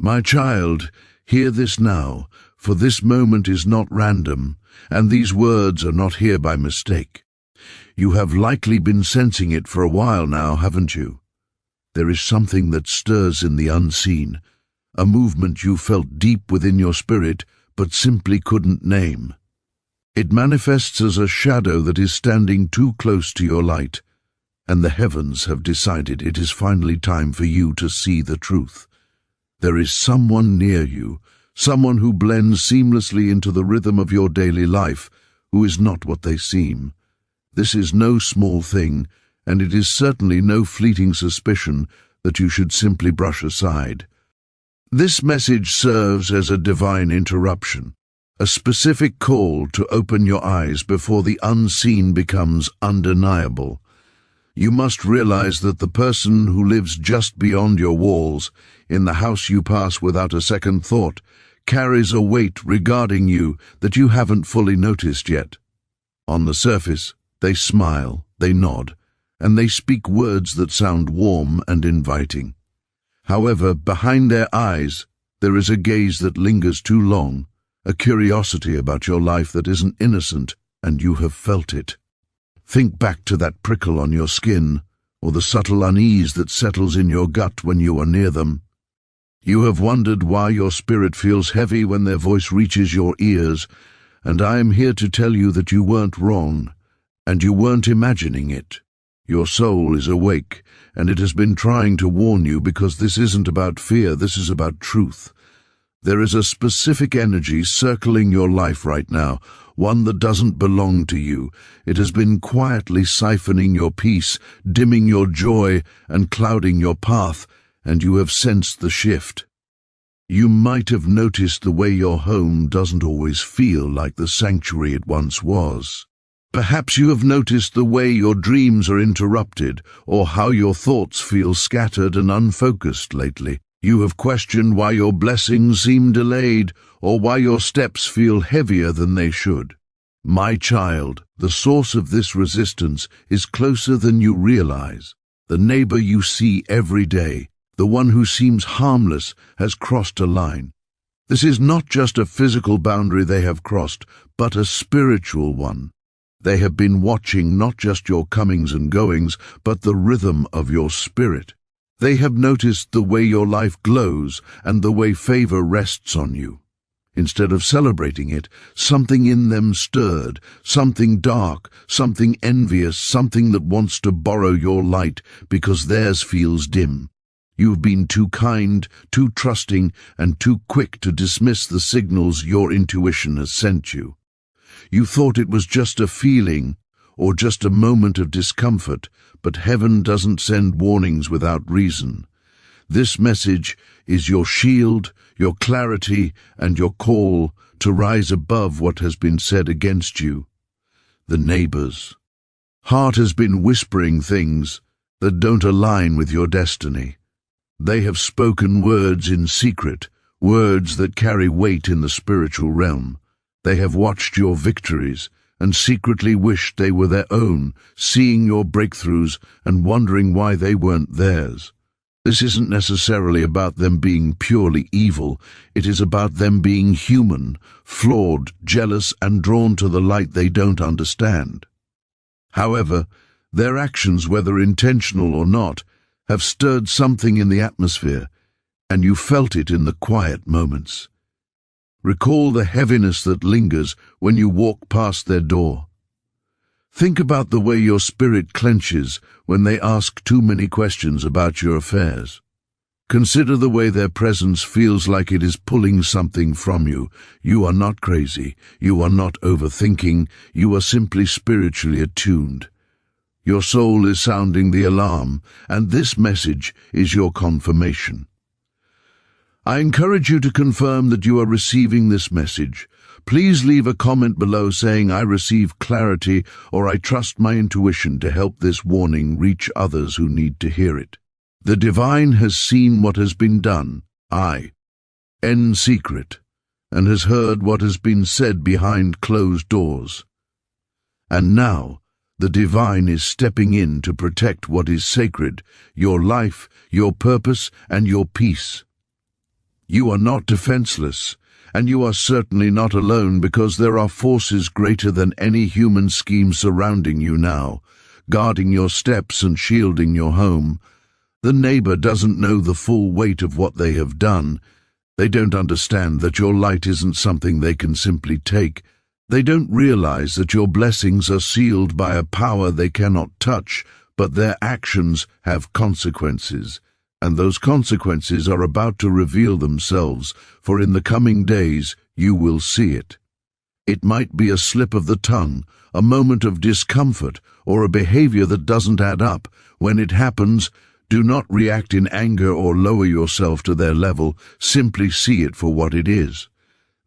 My child, hear this now, for this moment is not random, and these words are not here by mistake. You have likely been sensing it for a while now, haven't you? There is something that stirs in the unseen, a movement you felt deep within your spirit but simply couldn't name. It manifests as a shadow that is standing too close to your light, and the heavens have decided it is finally time for you to see the truth. There is someone near you, someone who blends seamlessly into the rhythm of your daily life, who is not what they seem. This is no small thing, and it is certainly no fleeting suspicion that you should simply brush aside. This message serves as a divine interruption, a specific call to open your eyes before the unseen becomes undeniable. You must realize that the person who lives just beyond your walls, in the house you pass without a second thought, carries a weight regarding you that you haven't fully noticed yet. On the surface, they smile, they nod, and they speak words that sound warm and inviting. However, behind their eyes, there is a gaze that lingers too long, a curiosity about your life that isn't innocent, and you have felt it. Think back to that prickle on your skin, or the subtle unease that settles in your gut when you are near them. You have wondered why your spirit feels heavy when their voice reaches your ears, and I am here to tell you that you weren't wrong, and you weren't imagining it. Your soul is awake, and it has been trying to warn you, because this isn't about fear, this is about truth. There is a specific energy circling your life right now, one that doesn't belong to you. It has been quietly siphoning your peace, dimming your joy, and clouding your path, and you have sensed the shift. You might have noticed the way your home doesn't always feel like the sanctuary it once was. Perhaps you have noticed the way your dreams are interrupted, or how your thoughts feel scattered and unfocused lately. You have questioned why your blessings seem delayed, or why your steps feel heavier than they should. My child, the source of this resistance is closer than you realize. The neighbor you see every day, the one who seems harmless, has crossed a line. This is not just a physical boundary they have crossed, but a spiritual one. They have been watching not just your comings and goings, but the rhythm of your spirit. They have noticed the way your life glows and the way favor rests on you. Instead of celebrating it, something in them stirred, something dark, something envious, something that wants to borrow your light because theirs feels dim. You've been too kind, too trusting, and too quick to dismiss the signals your intuition has sent you. You thought it was just a feeling, or just a moment of discomfort, but heaven doesn't send warnings without reason. This message is your shield, your clarity, and your call to rise above what has been said against you. The neighbors. Heart has been whispering things that don't align with your destiny. They have spoken words in secret, words that carry weight in the spiritual realm. They have watched your victories and secretly wished they were their own, seeing your breakthroughs and wondering why they weren't theirs. This isn't necessarily about them being purely evil. It is about them being human, flawed, jealous, and drawn to the light they don't understand. However, their actions, whether intentional or not, have stirred something in the atmosphere, and you felt it in the quiet moments. Recall the heaviness that lingers when you walk past their door. Think about the way your spirit clenches when they ask too many questions about your affairs. Consider the way their presence feels like it is pulling something from you. You are not crazy. You are not overthinking. You are simply spiritually attuned. Your soul is sounding the alarm, and this message is your confirmation. I encourage you to confirm that you are receiving this message. Please leave a comment below saying, "I receive clarity," or "I trust my intuition to help this warning reach others who need to hear it." The divine has seen what has been done, in secret, and has heard what has been said behind closed doors. And now, the divine is stepping in to protect what is sacred, your life, your purpose, and your peace. You are not defenseless, and you are certainly not alone, because there are forces greater than any human scheme surrounding you now, guarding your steps and shielding your home. The neighbor doesn't know the full weight of what they have done. They don't understand that your light isn't something they can simply take. They don't realize that your blessings are sealed by a power they cannot touch, but their actions have consequences, and those consequences are about to reveal themselves, for in the coming days you will see it. It might be a slip of the tongue, a moment of discomfort, or a behavior that doesn't add up. When it happens, do not react in anger or lower yourself to their level. Simply see it for what it is.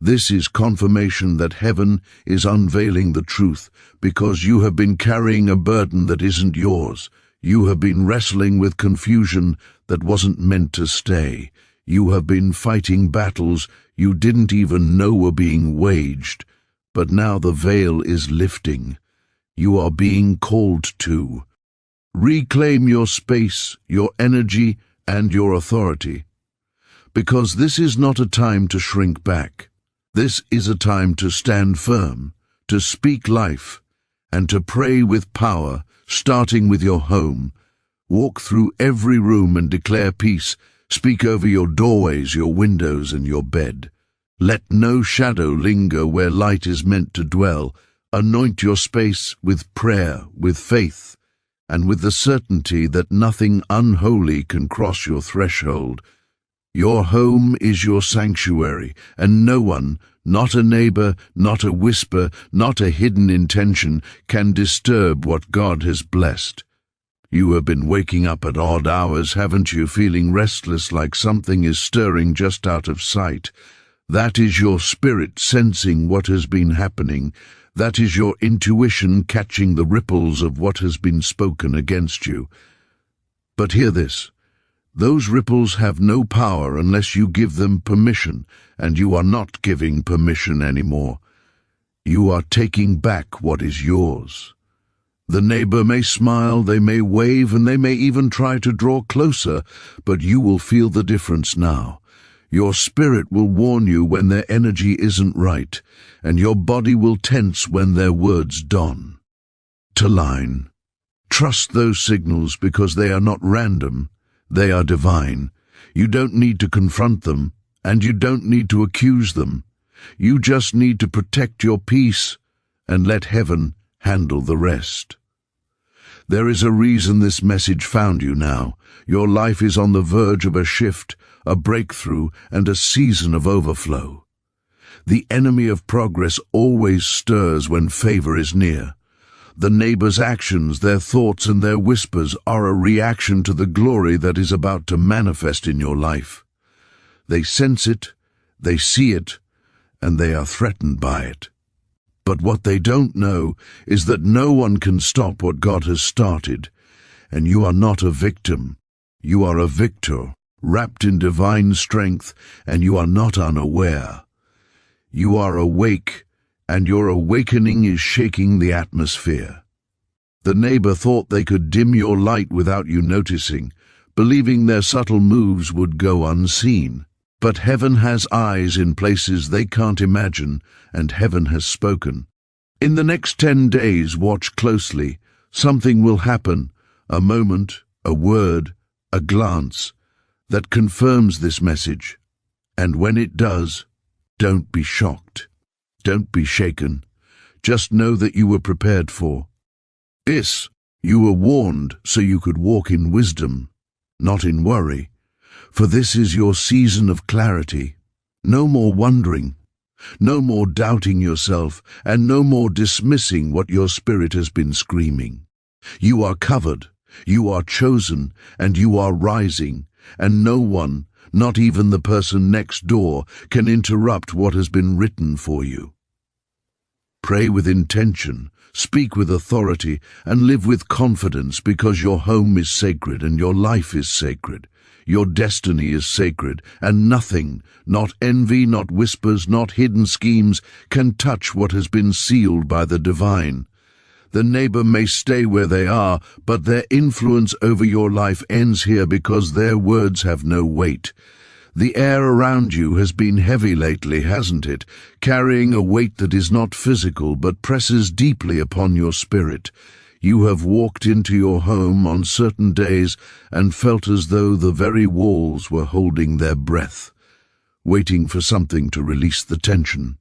This is confirmation that heaven is unveiling the truth, because you have been carrying a burden that isn't yours. You have been wrestling with confusion that wasn't meant to stay. You have been fighting battles you didn't even know were being waged. But now the veil is lifting. You are being called to reclaim your space, your energy, and your authority. Because this is not a time to shrink back. This is a time to stand firm, to speak life, and to pray with power, starting with your home. Walk through every room and declare peace. Speak over your doorways, your windows, and your bed. Let no shadow linger where light is meant to dwell. Anoint your space with prayer, with faith, and with the certainty that nothing unholy can cross your threshold. Your home is your sanctuary, and no one, not a neighbor, not a whisper, not a hidden intention, can disturb what God has blessed. You have been waking up at odd hours, haven't you, feeling restless, like something is stirring just out of sight? That is your spirit sensing what has been happening. That is your intuition catching the ripples of what has been spoken against you. But hear this. Those ripples have no power unless you give them permission, and you are not giving permission anymore. You are taking back what is yours. The neighbor may smile, they may wave, and they may even try to draw closer, but you will feel the difference now. Your spirit will warn you when their energy isn't right, and your body will tense when their words don to line. Trust those signals, because they are not random. They are divine. You don't need to confront them, and you don't need to accuse them. You just need to protect your peace and let heaven handle the rest. There is a reason this message found you now. Your life is on the verge of a shift, a breakthrough, and a season of overflow. The enemy of progress always stirs when favor is near. The neighbor's actions, their thoughts, and their whispers are a reaction to the glory that is about to manifest in your life. They sense it, they see it, and they are threatened by it. But what they don't know is that no one can stop what God has started, and you are not a victim. You are a victor, wrapped in divine strength, and you are not unaware. You are awake, and your awakening is shaking the atmosphere. The neighbor thought they could dim your light without you noticing, believing their subtle moves would go unseen. But heaven has eyes in places they can't imagine, and heaven has spoken. In the next 10 days, watch closely. Something will happen, a moment, a word, a glance, that confirms this message. And when it does, don't be shocked. Don't be shaken. Just know that you were prepared for this. You were warned so you could walk in wisdom, not in worry. For this is your season of clarity. No more wondering, no more doubting yourself, and no more dismissing what your spirit has been screaming. You are covered, you are chosen, and you are rising, and no one, not even the person next door, can interrupt what has been written for you. Pray with intention, speak with authority, and live with confidence, because your home is sacred and your life is sacred. Your destiny is sacred, and nothing, not envy, not whispers, not hidden schemes, can touch what has been sealed by the divine. The neighbor may stay where they are, but their influence over your life ends here, because their words have no weight. The air around you has been heavy lately, hasn't it? Carrying a weight that is not physical but presses deeply upon your spirit. You have walked into your home on certain days and felt as though the very walls were holding their breath, waiting for something to release the tension.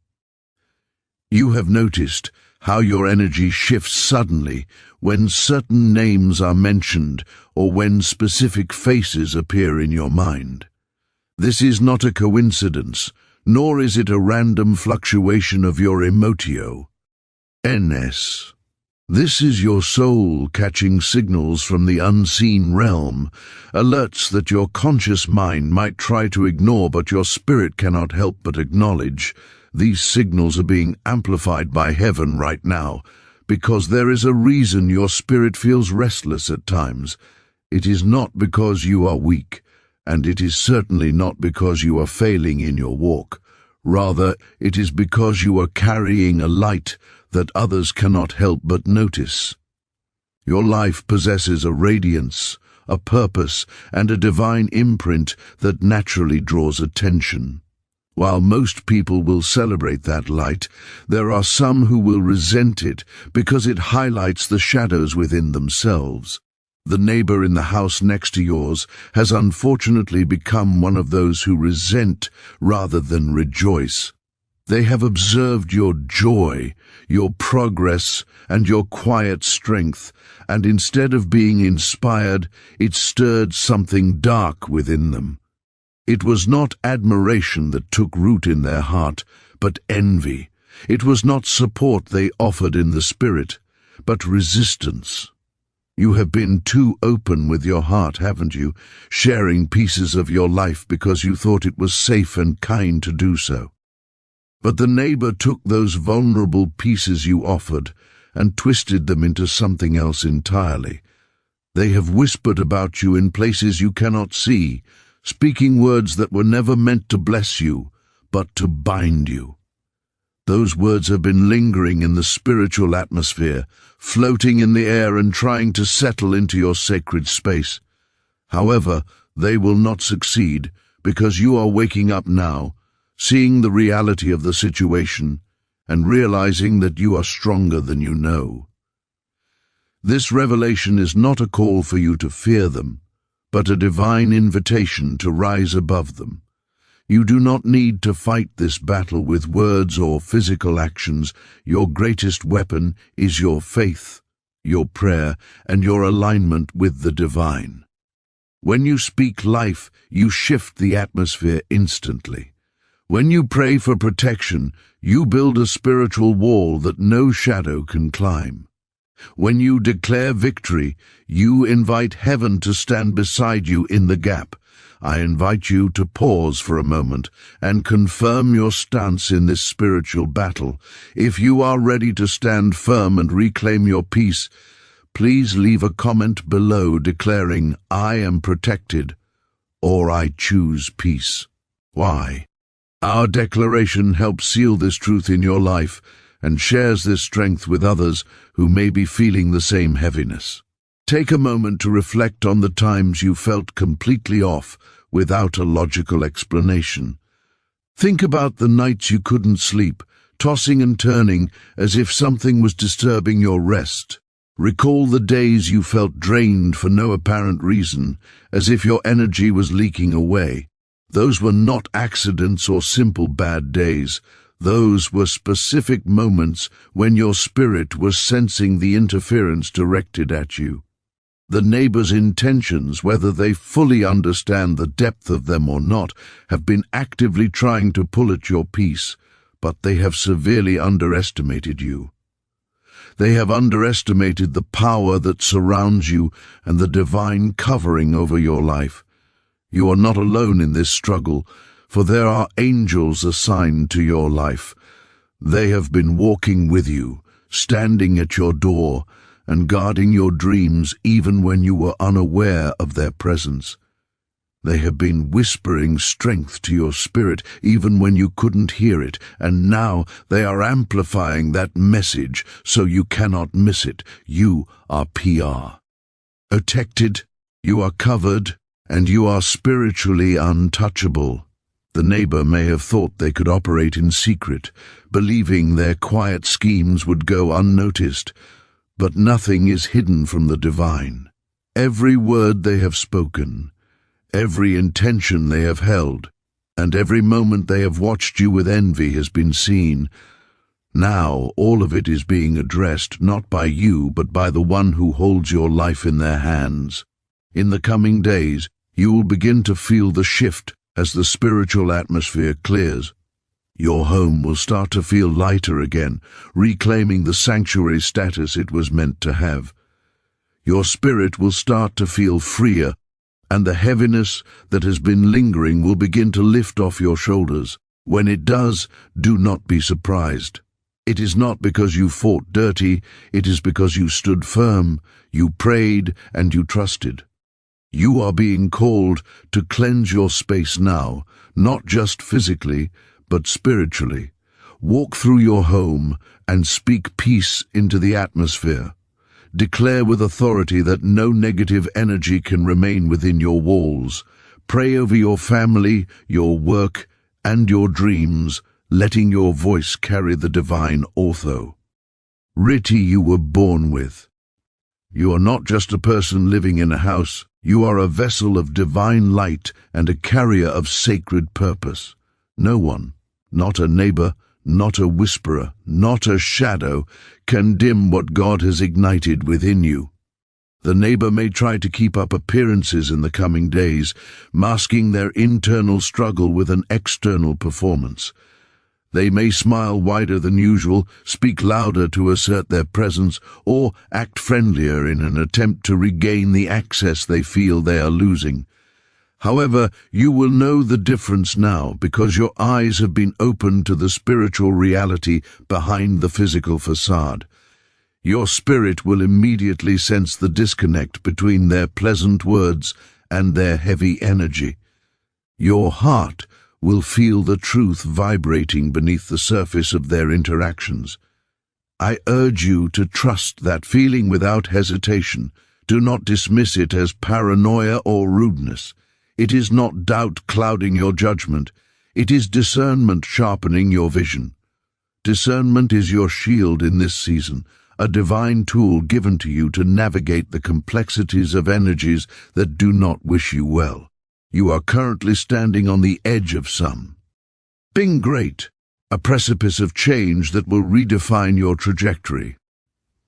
You have noticed how your energy shifts suddenly when certain names are mentioned or when specific faces appear in your mind. This is not a coincidence, nor is it a random fluctuation of your emotio. NS. This is your soul catching signals from the unseen realm, alerts that your conscious mind might try to ignore but your spirit cannot help but acknowledge. These signals are being amplified by heaven right now, because there is a reason your spirit feels restless at times. It is not because you are weak, and it is certainly not because you are failing in your walk. Rather, it is because you are carrying a light that others cannot help but notice. Your life possesses a radiance, a purpose, and a divine imprint that naturally draws attention. While most people will celebrate that light, there are some who will resent it because it highlights the shadows within themselves. The neighbor in the house next to yours has unfortunately become one of those who resent rather than rejoice. They have observed your joy, your progress, and your quiet strength, and instead of being inspired, it stirred something dark within them. It was not admiration that took root in their heart, but envy. It was not support they offered in the spirit, but resistance. You have been too open with your heart, haven't you, sharing pieces of your life because you thought it was safe and kind to do so. But the neighbor took those vulnerable pieces you offered and twisted them into something else entirely. They have whispered about you in places you cannot see, speaking words that were never meant to bless you, but to bind you. Those words have been lingering in the spiritual atmosphere, floating in the air and trying to settle into your sacred space. However, they will not succeed because you are waking up now, seeing the reality of the situation and realizing that you are stronger than you know. This revelation is not a call for you to fear them, but a divine invitation to rise above them. You do not need to fight this battle with words or physical actions. Your greatest weapon is your faith, your prayer, and your alignment with the divine. When you speak life, you shift the atmosphere instantly. When you pray for protection, you build a spiritual wall that no shadow can climb. When you declare victory, you invite heaven to stand beside you in the gap. I invite you to pause for a moment and confirm your stance in this spiritual battle. If you are ready to stand firm and reclaim your peace, please leave a comment below declaring, "I am protected," or "I choose peace." Why? Our declaration helps seal this truth in your life and shares this strength with others who may be feeling the same heaviness. Take a moment to reflect on the times you felt completely off without a logical explanation. Think about the nights you couldn't sleep, tossing and turning as if something was disturbing your rest. Recall the days you felt drained for no apparent reason, as if your energy was leaking away. Those were not accidents or simple bad days. Those were specific moments when your spirit was sensing the interference directed at you. The neighbor's intentions, whether they fully understand the depth of them or not, have been actively trying to pull at your peace, but they have severely underestimated you. They have underestimated the power that surrounds you and the divine covering over your life. You are not alone in this struggle, for there are angels assigned to your life. They have been walking with you, standing at your door, and guarding your dreams even when you were unaware of their presence. They have been whispering strength to your spirit even when you couldn't hear it, and now they are amplifying that message so you cannot miss it. You are PR. Protected, you are covered, and you are spiritually untouchable. The neighbor may have thought they could operate in secret, believing their quiet schemes would go unnoticed, but nothing is hidden from the divine. Every word they have spoken, every intention they have held, and every moment they have watched you with envy has been seen. Now all of it is being addressed not by you but by the one who holds your life in their hands. In the coming days, you will begin to feel the shift as the spiritual atmosphere clears. Your home will start to feel lighter again, reclaiming the sanctuary status it was meant to have. Your spirit will start to feel freer, and the heaviness that has been lingering will begin to lift off your shoulders. When it does, do not be surprised. It is not because you fought dirty, it is because you stood firm, you prayed, and you trusted. You are being called to cleanse your space now, not just physically, but spiritually. Walk through your home and speak peace into the atmosphere. Declare with authority that no negative energy can remain within your walls. Pray over your family, your work, and your dreams, letting your voice carry the divine ortho. Riti you were born with. You are not just a person living in a house. You are a vessel of divine light and a carrier of sacred purpose. No one, not a neighbor, not a whisperer, not a shadow, can dim what God has ignited within you. The neighbor may try to keep up appearances in the coming days, masking their internal struggle with an external performance. They may smile wider than usual, speak louder to assert their presence, or act friendlier in an attempt to regain the access they feel they are losing. However, you will know the difference now because your eyes have been opened to the spiritual reality behind the physical facade. Your spirit will immediately sense the disconnect between their pleasant words and their heavy energy. Your heart will feel the truth vibrating beneath the surface of their interactions. I urge you to trust that feeling without hesitation. Do not dismiss it as paranoia or rudeness. It is not doubt clouding your judgment. It is discernment sharpening your vision. Discernment is your shield in this season, a divine tool given to you to navigate the complexities of energies that do not wish you well. You are currently standing on the edge of some. Being great, a precipice of change that will redefine your trajectory.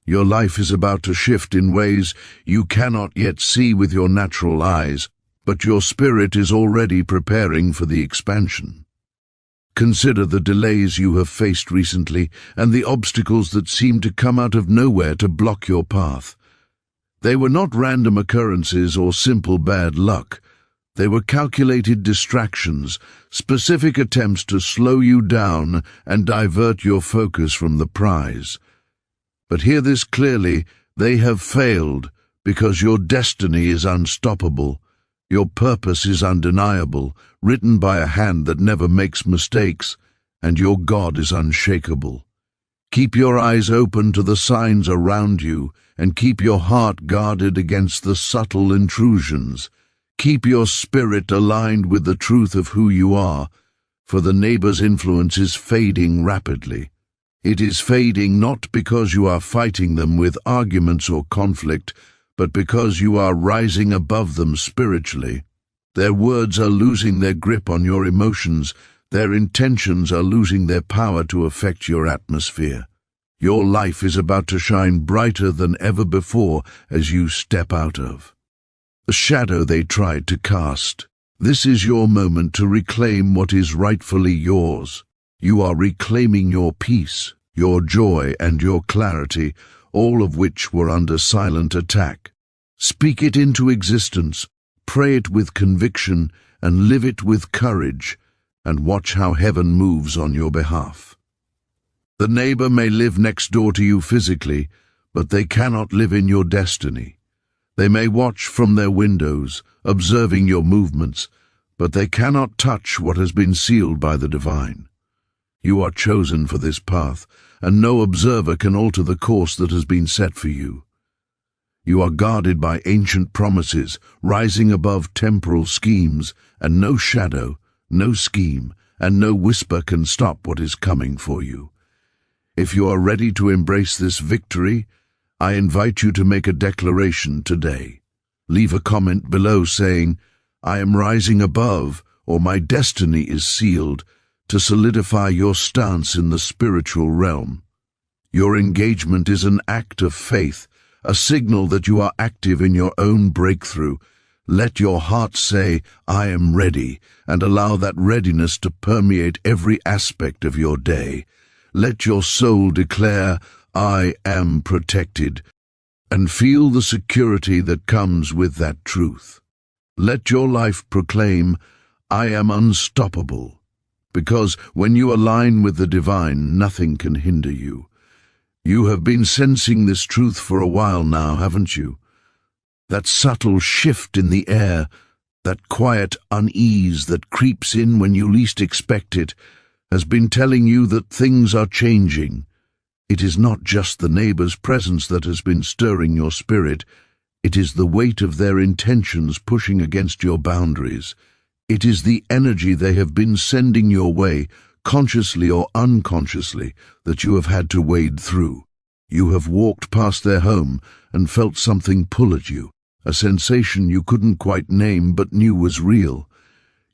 Your life is about to shift in ways you cannot yet see with your natural eyes, but your spirit is already preparing for the expansion. Consider the delays you have faced recently and the obstacles that seem to come out of nowhere to block your path. They were not random occurrences or simple bad luck. They were calculated distractions, specific attempts to slow you down and divert your focus from the prize. But hear this clearly, they have failed because your destiny is unstoppable. Your purpose is undeniable, written by a hand that never makes mistakes, and your God is unshakable. Keep your eyes open to the signs around you, and keep your heart guarded against the subtle intrusions. Keep your spirit aligned with the truth of who you are, for the neighbor's influence is fading rapidly. It is fading not because you are fighting them with arguments or conflict, but because you are rising above them spiritually. Their words are losing their grip on your emotions. Their intentions are losing their power to affect your atmosphere. Your life is about to shine brighter than ever before as you step out of the shadow they tried to cast. This is your moment to reclaim what is rightfully yours. You are reclaiming your peace, your joy, and your clarity, all of which were under silent attack. Speak it into existence, pray it with conviction, and live it with courage, and watch how heaven moves on your behalf. The neighbor may live next door to you physically, but they cannot live in your destiny. They may watch from their windows, observing your movements, but they cannot touch what has been sealed by the divine. You are chosen for this path, and no observer can alter the course that has been set for you. You are guarded by ancient promises, rising above temporal schemes, and no shadow, no scheme, and no whisper can stop what is coming for you. If you are ready to embrace this victory, I invite you to make a declaration today. Leave a comment below saying, "I am rising above," or "My destiny is sealed," to solidify your stance in the spiritual realm. Your engagement is an act of faith, a signal that you are active in your own breakthrough. Let your heart say, "I am ready," and allow that readiness to permeate every aspect of your day. Let your soul declare, "I am protected," and feel the security that comes with that truth. Let your life proclaim, "I am unstoppable," because when you align with the divine, nothing can hinder you. You have been sensing this truth for a while now, haven't you? That subtle shift in the air, that quiet unease that creeps in when you least expect it, has been telling you that things are changing. It is not just the neighbor's presence that has been stirring your spirit. It is the weight of their intentions pushing against your boundaries. It is the energy they have been sending your way, consciously or unconsciously, that you have had to wade through. You have walked past their home and felt something pull at you, a sensation you couldn't quite name but knew was real.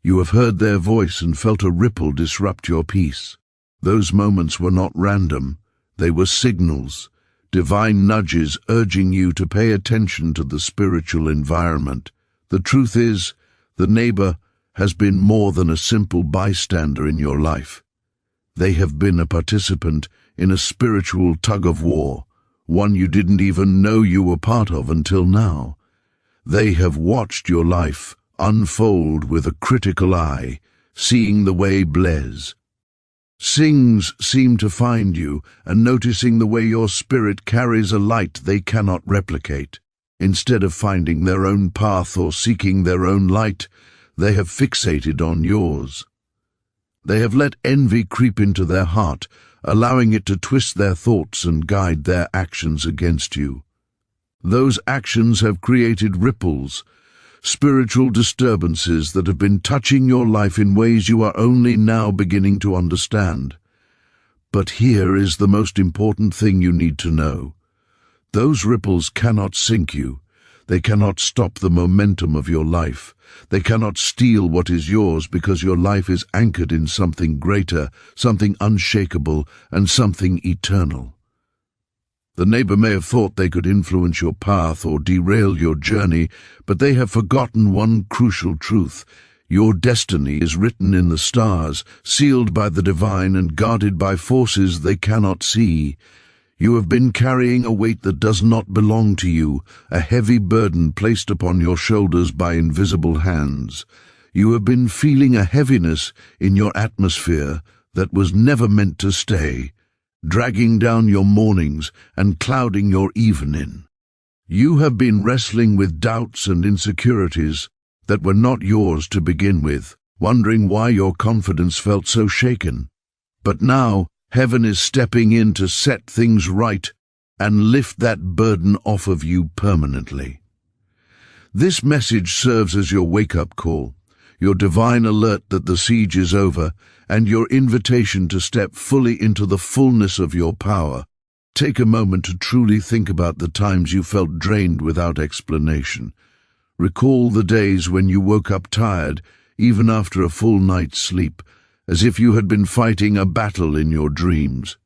You have heard their voice and felt a ripple disrupt your peace. Those moments were not random. They were signals, divine nudges urging you to pay attention to the spiritual environment. The truth is, the neighbor has been more than a simple bystander in your life. They have been a participant in a spiritual tug-of-war, one you didn't even know you were part of until now. They have watched your life unfold with a critical eye, seeing the way Blaise sings seem to find you and noticing the way your spirit carries a light they cannot replicate. Instead of finding their own path or seeking their own light, they have fixated on yours. They have let envy creep into their heart, allowing it to twist their thoughts and guide their actions against you. Those actions have created ripples, spiritual disturbances that have been touching your life in ways you are only now beginning to understand. But here is the most important thing you need to know. Those ripples cannot sink you. They cannot stop the momentum of your life. They cannot steal what is yours, because your life is anchored in something greater, something unshakable, and something eternal. The neighbor may have thought they could influence your path or derail your journey, but they have forgotten one crucial truth. Your destiny is written in the stars, sealed by the divine and guarded by forces they cannot see. You have been carrying a weight that does not belong to you, a heavy burden placed upon your shoulders by invisible hands. You have been feeling a heaviness in your atmosphere that was never meant to stay, dragging down your mornings and clouding your evening. You have been wrestling with doubts and insecurities that were not yours to begin with, wondering why your confidence felt so shaken. But now, heaven is stepping in to set things right and lift that burden off of you permanently. This message serves as your wake-up call, your divine alert that the siege is over, and your invitation to step fully into the fullness of your power. Take a moment to truly think about the times you felt drained without explanation. Recall the days when you woke up tired, even after a full night's sleep, as if you had been fighting a battle in your dreams.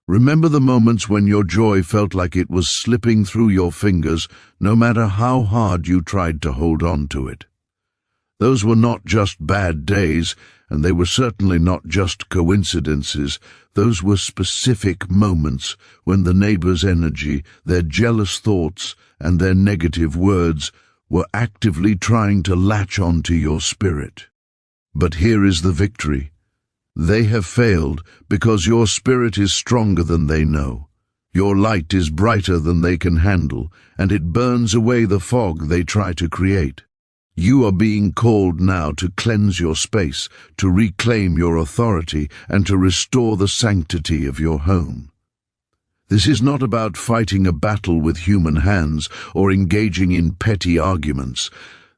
Remember the moments when your joy felt like it was slipping through your fingers, no matter how hard you tried to hold on to it. Those were not just bad days, and they were certainly not just coincidences. Those were specific moments when the neighbor's energy, their jealous thoughts, and their negative words were actively trying to latch onto your spirit. But here is the victory. They have failed because your spirit is stronger than they know. Your light is brighter than they can handle, and it burns away the fog they try to create. You are being called now to cleanse your space, to reclaim your authority, and to restore the sanctity of your home. This is not about fighting a battle with human hands or engaging in petty arguments.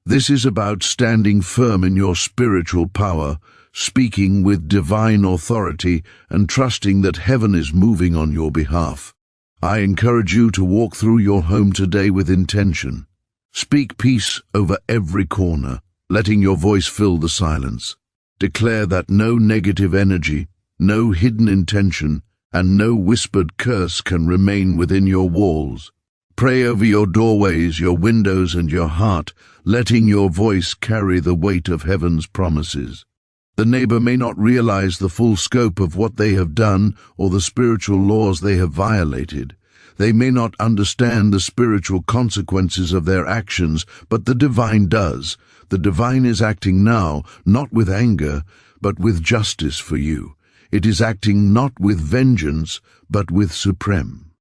This is about standing firm in your spiritual power, speaking with divine authority, and trusting that heaven is moving on your behalf. I encourage you to walk through your home today with intention. Speak peace over every corner, letting your voice fill the silence. Declare that no negative energy, no hidden intention, and no whispered curse can remain within your walls. Pray over your doorways, your windows, and your heart, letting your voice carry the weight of heaven's promises. The neighbor may not realize the full scope of what they have done or the spiritual laws they have violated. They may not understand the spiritual consequences of their actions, but the divine does. The divine is acting now, not with anger, but with justice for you. It is acting not with vengeance, but with supreme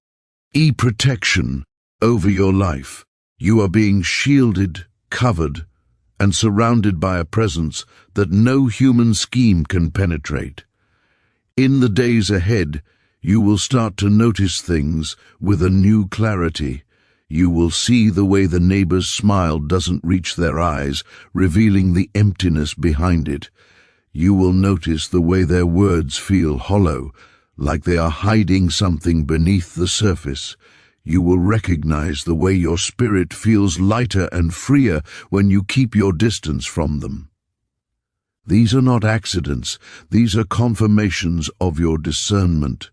protection over your life. You are being shielded, covered, and surrounded by a presence that no human scheme can penetrate. In the days ahead, you will start to notice things with a new clarity. You will see the way the neighbor's smile doesn't reach their eyes, revealing the emptiness behind it. You will notice the way their words feel hollow, like they are hiding something beneath the surface. You will recognize the way your spirit feels lighter and freer when you keep your distance from them. These are not accidents. These are confirmations of your discernment.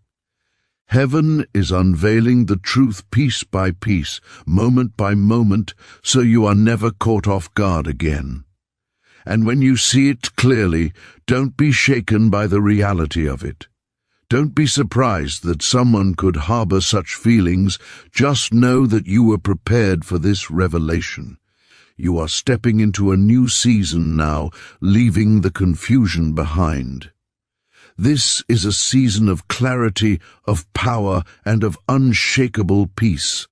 Heaven is unveiling the truth piece by piece, moment by moment, so you are never caught off guard again. And when you see it clearly, don't be shaken by the reality of it. Don't be surprised that someone could harbor such feelings. Just know that you were prepared for this revelation. You are stepping into a new season now, leaving the confusion behind. This is a season of clarity, of power, and of unshakable peace.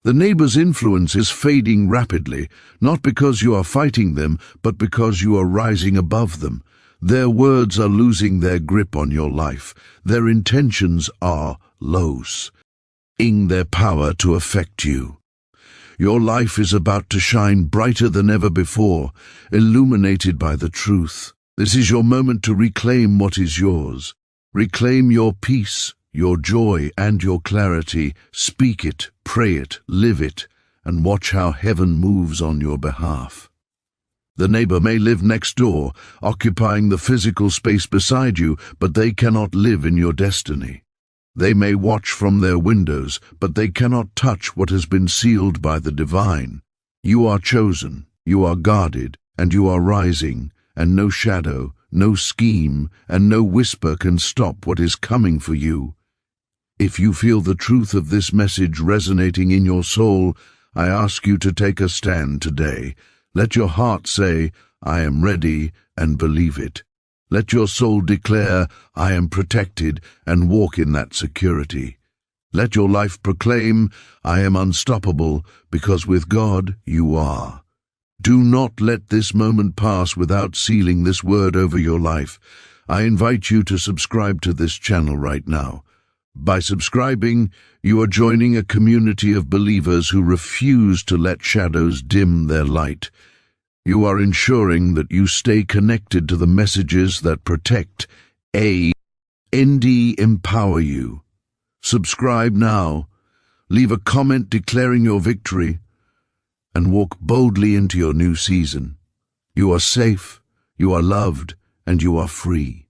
The neighbor's influence is fading rapidly, not because you are fighting them, but because you are rising above them. Their words are losing their grip on your life. Their intentions are losing their power to affect you. Your life is about to shine brighter than ever before, illuminated by the truth. This is your moment to reclaim what is yours. Reclaim your peace, your joy, and your clarity. Speak it, pray it, live it, and watch how heaven moves on your behalf. The neighbor may live next door, occupying the physical space beside you, but they cannot live in your destiny. They may watch from their windows, but they cannot touch what has been sealed by the divine. You are chosen, you are guarded, and you are rising, and no shadow, no scheme, and no whisper can stop what is coming for you. If you feel the truth of this message resonating in your soul, I ask you to take a stand today. Let your heart say, I am ready, and believe it. Let your soul declare, I am protected, and walk in that security. Let your life proclaim, I am unstoppable, because with God you are. Do not let this moment pass without sealing this word over your life. I invite you to subscribe to this channel right now. By subscribing, you are joining a community of believers who refuse to let shadows dim their light. You are ensuring that you stay connected to the messages that protect and empower you. Subscribe now, leave a comment declaring your victory, and walk boldly into your new season. You are safe, you are loved, and you are free.